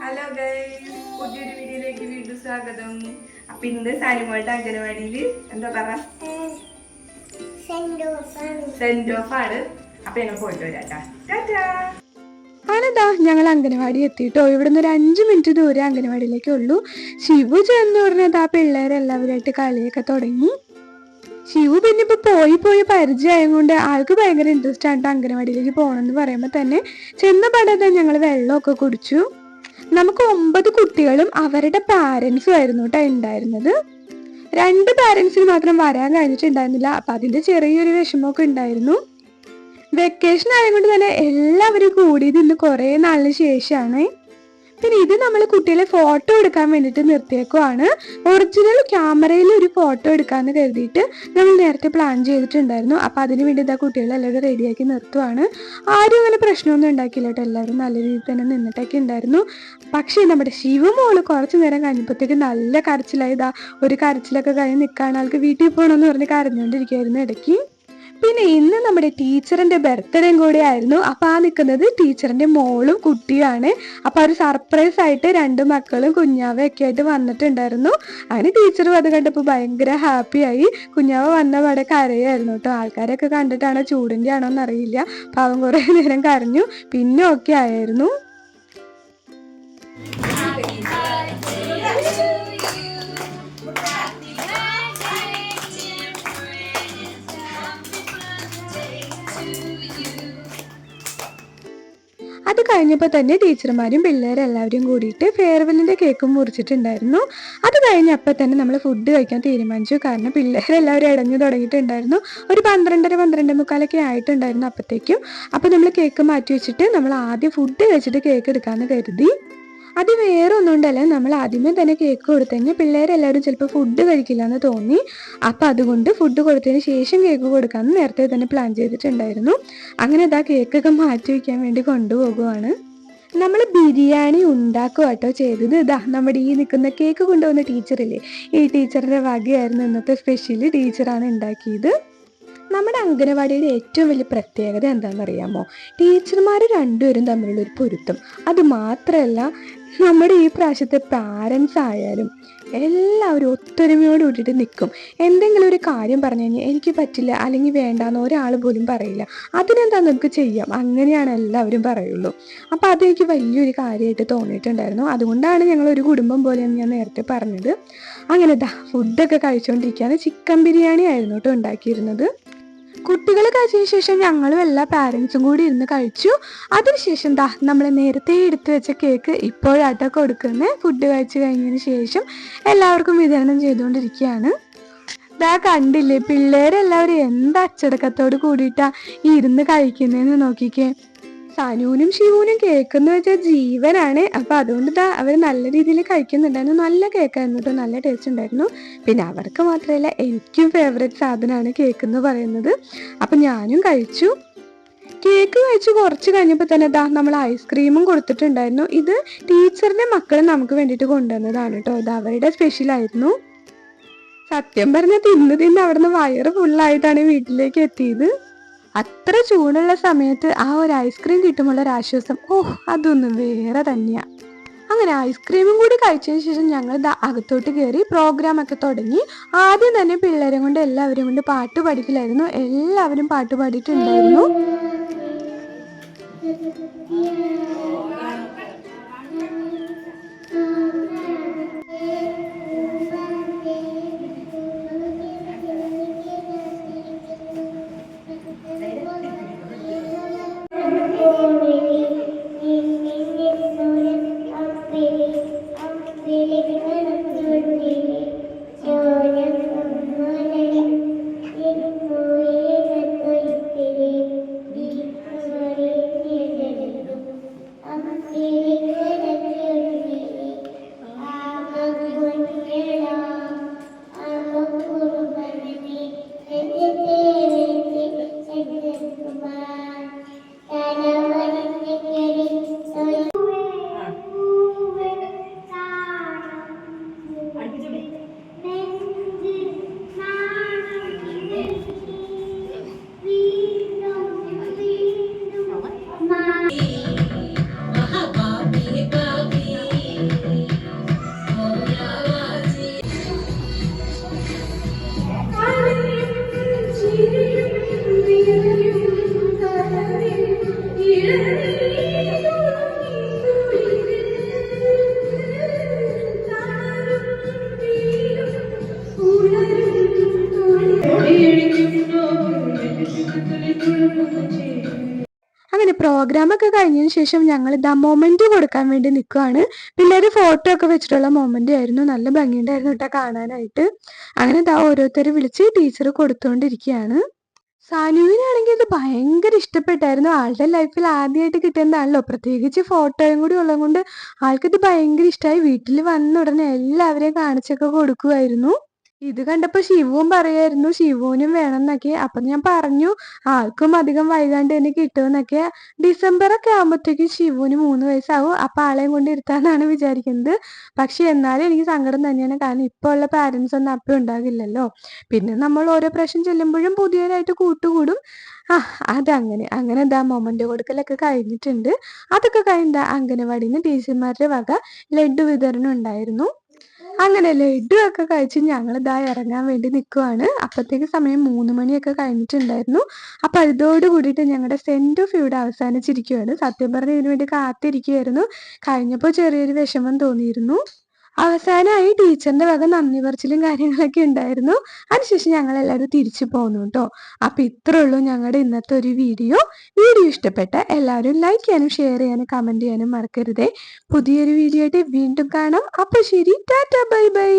Hello guys, പുതിയൊരു വീഡിയോയിലേക്ക് വീണ്ടും സ്വാഗതം. അപ്പൊ ഇന്ന് സാനിമോളുടെ അംഗനവാടിയില് എന്താ പറ സെന്റ് ഓഫ് ആണ്. അപ്പൊ ഞങ്ങൾ പോയിട്ട് വരാട്ടാ. ആണെന്താ ഞങ്ങൾ അംഗനവാടി എത്തിയിട്ടോ. ഇവിടുന്ന് ഒരു 5 മിനിറ്റ് ദൂരെ അംഗനവാടിയിലേക്കേ ഉള്ളൂ. ശിവു ചെന്ന് പറഞ്ഞത് ആ പിള്ളേരെല്ലാവരുമായിട്ട് കളിയൊക്കെ തുടങ്ങി. ശിവു പിന്നെ ഇപ്പൊ പോയി പരിചയമായത് കൊണ്ട് ആൾക്ക് ഭയങ്കര ഇൻട്രസ്റ്റ് ആണ് അംഗനവാടിയിലേക്ക് പോകണമെന്ന് പറയുമ്പോൾ തന്നെ ചെന്ന പാടെ ഞങ്ങൾ വെള്ളമൊക്കെ കുടിച്ചു. നമുക്ക് 9 കുട്ടികളും അവരുടെ പാരൻസും ആയിരുന്നു കേട്ടോ ഉണ്ടായിരുന്നത്. 2 പാരൻസിന് മാത്രം വരാൻ കഴിഞ്ഞിട്ടുണ്ടായിരുന്നില്ല. അപ്പൊ അതിന്റെ ചെറിയൊരു വിഷമമൊക്കെ ഉണ്ടായിരുന്നു. വെക്കേഷൻ ആയതുകൊണ്ട് തന്നെ എല്ലാവരും കൂടിയത് ഇന്ന് കുറെ നാളിന് ശേഷമാണ്. പിന്നെ ഇത് നമ്മൾ കുട്ടികളെ ഫോട്ടോ എടുക്കാൻ വേണ്ടിയിട്ട് നിർത്തിയേക്കുവാണ്. ഒറിജിനൽ ക്യാമറയിൽ ഒരു ഫോട്ടോ എടുക്കാന്ന് കരുതിയിട്ട് നമ്മൾ നേരത്തെ പ്ലാൻ ചെയ്തിട്ടുണ്ടായിരുന്നു. അപ്പൊ അതിന് വേണ്ടി ഇതാ കുട്ടികളെല്ലാവരും റെഡിയാക്കി നിർത്തുവാണ്. ആരും അങ്ങനെ പ്രശ്നമൊന്നും ഉണ്ടാക്കില്ല കേട്ടോ. എല്ലാവരും നല്ല രീതിയിൽ തന്നെ നിന്നിട്ടൊക്കെ ഉണ്ടായിരുന്നു. പക്ഷേ നമ്മുടെ ശിവമോള് കുറച്ചു നേരം കഴിഞ്ഞപ്പോഴത്തേക്ക് നല്ല കരച്ചിലായതാ. ഒരു കരച്ചിലൊക്കെ കഴിഞ്ഞ് നിൽക്കാൻ ആൾക്ക് വീട്ടിൽ പോകണമെന്ന് പറഞ്ഞ് കരഞ്ഞുകൊണ്ടിരിക്കുകയായിരുന്നു ഇടയ്ക്ക്. പിന്നെ ഇന്ന് നമ്മുടെ ടീച്ചറിന്റെ ബർത്ത്ഡേയും കൂടെ ആയിരുന്നു. അപ്പൊ ആ നിൽക്കുന്നത് ടീച്ചറിന്റെ മോളും കുട്ടിയുമാണ്. അപ്പൊ ഒരു സർപ്രൈസ് ആയിട്ട് 2 മക്കളും കുഞ്ഞാവയൊക്കെ ആയിട്ട് വന്നിട്ടുണ്ടായിരുന്നു. അങ്ങനെ ടീച്ചറും അത് കണ്ടപ്പോൾ ഭയങ്കര ഹാപ്പി ആയി. കുഞ്ഞാവ വന്ന പാടെ കരയായിരുന്നു കേട്ടോ. ആൾക്കാരൊക്കെ കണ്ടിട്ടാണോ ചൂടിന്റെ ആണോ എന്നറിയില്ല. പാവം കുറെ നേരം കരഞ്ഞു, പിന്നെ ഓക്കെ ആയിരുന്നു. അത് കഴിഞ്ഞപ്പോൾ തന്നെ ടീച്ചർമാരും പിള്ളേരും എല്ലാവരും കൂടിയിട്ട് ഫെയർവെല്ലിന്റെ കേക്കും മുറിച്ചിട്ടുണ്ടായിരുന്നു. അത് കഴിഞ്ഞപ്പോൾ തന്നെ നമ്മൾ ഫുഡ് കഴിക്കാൻ തീരുമാനിച്ചു. കാരണം പിള്ളേരെല്ലാവരും ഇടഞ്ഞു തുടങ്ങിയിട്ടുണ്ടായിരുന്നു. ഒരു 12:30-12:45 ആയിട്ടുണ്ടായിരുന്നു അപ്പോഴത്തേക്കും. അപ്പോൾ നമ്മൾ കേക്ക് മാറ്റി വെച്ചിട്ട് നമ്മൾ ആദ്യം ഫുഡ് കഴിച്ചിട്ട് കേക്ക് എടുക്കാമെന്ന് കരുതി. അത് വേറെ ഒന്നും ഉണ്ടല്ല, നമ്മൾ ആദ്യമേ തന്നെ കേക്ക് കൊടുത്തു കഴിഞ്ഞാൽ പിള്ളേരെല്ലാവരും ചിലപ്പോൾ ഫുഡ് കഴിക്കില്ല എന്ന് തോന്നി. അപ്പം അതുകൊണ്ട് ഫുഡ് കൊടുത്തതിന് ശേഷം കേക്ക് കൊടുക്കാമെന്ന് നേരത്തെ തന്നെ പ്ലാൻ ചെയ്തിട്ടുണ്ടായിരുന്നു. അങ്ങനെ ഇതാ കേക്കൊക്കെ മാറ്റി വയ്ക്കാൻ വേണ്ടി കൊണ്ടുപോകുവാണ്. നമ്മൾ ബിരിയാണി ഉണ്ടാക്കുക കേട്ടോ ചെയ്തത്. ഇതാ നമ്മുടെ ഈ നിൽക്കുന്ന കേക്ക് കൊണ്ടുവന്ന ടീച്ചറില്ലേ, ഈ ടീച്ചറിൻ്റെ വകയായിരുന്നു ഇന്നത്തെ സ്പെഷ്യൽ. ടീച്ചറാണ് ഉണ്ടാക്കിയത്. നമ്മുടെ അംഗനവാടിയുടെ ഏറ്റവും വലിയ പ്രത്യേകത എന്താണെന്നറിയാമോ? ടീച്ചർമാർ രണ്ടുപേരും തമ്മിലുള്ള ഒരു പൊരുത്തം. അത് മാത്രമല്ല, നമ്മുടെ ഈ പ്രാവശ്യത്തെ പാരൻസ് ആയാലും എല്ലാവരും ഒത്തൊരുമയോട് കൂട്ടിയിട്ട് നിൽക്കും. എന്തെങ്കിലും ഒരു കാര്യം പറഞ്ഞു കഴിഞ്ഞാൽ എനിക്ക് പറ്റില്ല അല്ലെങ്കിൽ വേണ്ടാന്ന് ഒരാൾ പോലും പറയില്ല. അതിനെന്താ നമുക്ക് ചെയ്യാം, അങ്ങനെയാണ് എല്ലാവരും പറയുള്ളൂ. അപ്പം അതെനിക്ക് വലിയൊരു കാര്യമായിട്ട് തോന്നിയിട്ടുണ്ടായിരുന്നു. അതുകൊണ്ടാണ് ഞങ്ങൾ ഒരു കുടുംബം പോലെയെന്ന് ഞാൻ നേരത്തെ പറഞ്ഞത്. അങ്ങനെ ഫുഡൊക്കെ കഴിച്ചുകൊണ്ടിരിക്കുകയാണ്. ചിക്കൻ ബിരിയാണി ആയിരുന്നു കേട്ടോ ഉണ്ടാക്കിയിരുന്നത്. കുട്ടികൾ കഴിച്ചതിന് ശേഷം ഞങ്ങളും എല്ലാ പാരൻസും കൂടി ഇരുന്ന് കഴിച്ചു. അതിനുശേഷം നമ്മൾ നേരത്തെ എടുത്തു വെച്ച കേക്ക് ഇപ്പോഴാട്ടോ കൊടുക്കുന്നത്. ഫുഡ് കഴിച്ചു കഴിഞ്ഞതിന് ശേഷം എല്ലാവർക്കും വിതരണം ചെയ്തുകൊണ്ടിരിക്കുകയാണ്. കണ്ടില്ലേ, പിള്ളേരെല്ലാവരും എന്ത് അച്ചടക്കത്തോട് കൂടിയിട്ടാ ഇരുന്ന് കഴിക്കുന്നതെന്ന് നോക്കിക്കേ. സനൂനും ശിവൂനും കേക്കെന്ന് വെച്ചാൽ ജീവനാണ്. അപ്പം അതുകൊണ്ട് അവർ നല്ല രീതിയിൽ കഴിക്കുന്നുണ്ടായിരുന്നു. നല്ല കേക്കായിരുന്നു കേട്ടോ, നല്ല ടേസ്റ്റ് ഉണ്ടായിരുന്നു. പിന്നെ അവർക്ക് മാത്രമല്ല, എനിക്കും ഫേവറേറ്റ് സാധനമാണ് കേക്ക് എന്ന് പറയുന്നത്. അപ്പം ഞാനും കഴിച്ചു. കേക്ക് കഴിച്ച് കുറച്ച് കഴിഞ്ഞപ്പോൾ തന്നെ നമ്മൾ ഐസ്ക്രീമും കൊടുത്തിട്ടുണ്ടായിരുന്നു. ഇത് ടീച്ചറിന്റെ മക്കൾ നമുക്ക് വേണ്ടിയിട്ട് കൊണ്ടുവന്നതാണ് കേട്ടോ. ഇത് അവരുടെ സ്പെഷ്യലായിരുന്നു. സത്യം പറഞ്ഞാൽ തിന്ന് അവിടുന്ന് വയറ് ഫുള്ളായിട്ടാണ് വീട്ടിലേക്ക് എത്തിയത്. അത്ര ചൂടുള്ള സമയത്ത് ആ ഒരു ഐസ്ക്രീം കിട്ടുമുള്ളൊരാശ്വാസം, അതൊന്നും വേറെ തന്നെയാ. അങ്ങനെ ഐസ്ക്രീമും കൂടി കഴിച്ചതിന് ശേഷം ഞങ്ങൾ അകത്തോട്ട് കയറി പ്രോഗ്രാമൊക്കെ തുടങ്ങി. ആദ്യം തന്നെ പിള്ളേരെ കൊണ്ട് എല്ലാവരും കൊണ്ട് പാട്ട് പഠിക്കലായിരുന്നു. എല്ലാവരും പാട്ട് പാടിയിട്ടുണ്ടായിരുന്നു. പ്രോഗ്രാം ഒക്കെ കഴിഞ്ഞതിന് ശേഷം ഞങ്ങൾ ഇതാ മൊമെന്റ് കൊടുക്കാൻ വേണ്ടി നിൽക്കുവാണ്. പിള്ളേര് ഫോട്ടോ ഒക്കെ വെച്ചിട്ടുള്ള മൊമെന്റ് ആയിരുന്നു. നല്ല ഭംഗിയുണ്ടായിരുന്നു കേട്ടോ കാണാനായിട്ട്. അങ്ങനെ ഇതാ ഓരോരുത്തരെ വിളിച്ച് ടീച്ചർ കൊടുത്തുകൊണ്ടിരിക്കുകയാണ്. സാനുവിനാണെങ്കിൽ ഇത് ഭയങ്കര ഇഷ്ടപ്പെട്ടായിരുന്നു. ആളുടെ ലൈഫിൽ ആദ്യമായിട്ട് കിട്ടുന്നതാണല്ലോ, പ്രത്യേകിച്ച് ഫോട്ടോയും കൂടി ഉള്ളത് കൊണ്ട് ആൾക്കിത് ഭയങ്കര ഇഷ്ടമായി. വീട്ടിൽ വന്ന ഉടനെ എല്ലാവരെയും കാണിച്ചൊക്കെ കൊടുക്കുമായിരുന്നു. ഇത് കണ്ടപ്പോ ശിവുവും പറയായിരുന്നു ശിവുവിനും വേണമെന്നൊക്കെ. അപ്പൊ ഞാൻ പറഞ്ഞു ആൾക്കും അധികം വൈകാണ്ട് തന്നെ കിട്ടുമെന്നൊക്കെ. ഡിസംബർ ഒക്കെ ആകുമ്പോഴത്തേക്കും ശിവുവിന് 3 വയസ്സാവും. അപ്പൊ ആളെയും കൊണ്ട് ഇരുത്താന്നാണ് വിചാരിക്കുന്നത്. പക്ഷെ എന്നാലും എനിക്ക് സങ്കടം തന്നെയാണ്. കാരണം ഇപ്പൊ ഉള്ള പാരന്റ്സ് ഒന്നും അപ്പം ഉണ്ടാകില്ലല്ലോ. പിന്നെ നമ്മൾ ഓരോ പ്രാവശ്യം ചെല്ലുമ്പോഴും പുതിയതായിട്ട് കൂട്ടുകൂടും. അതങ്ങനെ അങ്ങനെ എന്താ മൊമെന്റ് കൊടുക്കലൊക്കെ കഴിഞ്ഞിട്ടുണ്ട്. അതൊക്കെ കഴിഞ്ഞ അംഗനവാടിയിൽ നിന്ന് ടീച്ചർമാരുടെ വക ലഡു വിതരണം ഉണ്ടായിരുന്നു. അങ്ങനെ ലഡു ഒക്കെ കഴിച്ച് ഞങ്ങൾ ഇതാ ഇറങ്ങാൻ വേണ്ടി നിൽക്കുവാണ്. അപ്പത്തേക്ക് സമയം 3 മണിയൊക്കെ കഴിഞ്ഞിട്ടുണ്ടായിരുന്നു. അപ്പൊ ഇതോട് കൂടിയിട്ട് ഞങ്ങളുടെ സെന്റ് ഓഫ് ഇവിടെ അവസാനിച്ചിരിക്കുകയാണ്. സത്യം പറഞ്ഞ ഇതിനു വേണ്ടി കാത്തിരിക്കുവായിരുന്നു. കഴിഞ്ഞപ്പോൾ ചെറിയൊരു വിഷമം തോന്നിയിരുന്നു. അവസാനമായി ടീച്ചറിന്റെ വക നന്ദി പറച്ചിലും കാര്യങ്ങളൊക്കെ ഉണ്ടായിരുന്നു. അതിനുശേഷം ഞങ്ങൾ എല്ലാവരും തിരിച്ചു പോന്നു കേട്ടോ. അപ്പൊ ഇത്രേ ഉള്ളൂ ഞങ്ങളുടെ ഇന്നത്തെ ഒരു വീഡിയോ. വീഡിയോ ഇഷ്ടപ്പെട്ട എല്ലാവരും ലൈക്ക് ചെയ്യാനും ഷെയർ ചെയ്യാനും കമന്റ് ചെയ്യാനും മറക്കരുതേ. പുതിയൊരു വീഡിയോ ആയിട്ട് വീണ്ടും കാണാം. അപ്പൊ ശരി, ടാറ്റാ, ബൈ ബൈ.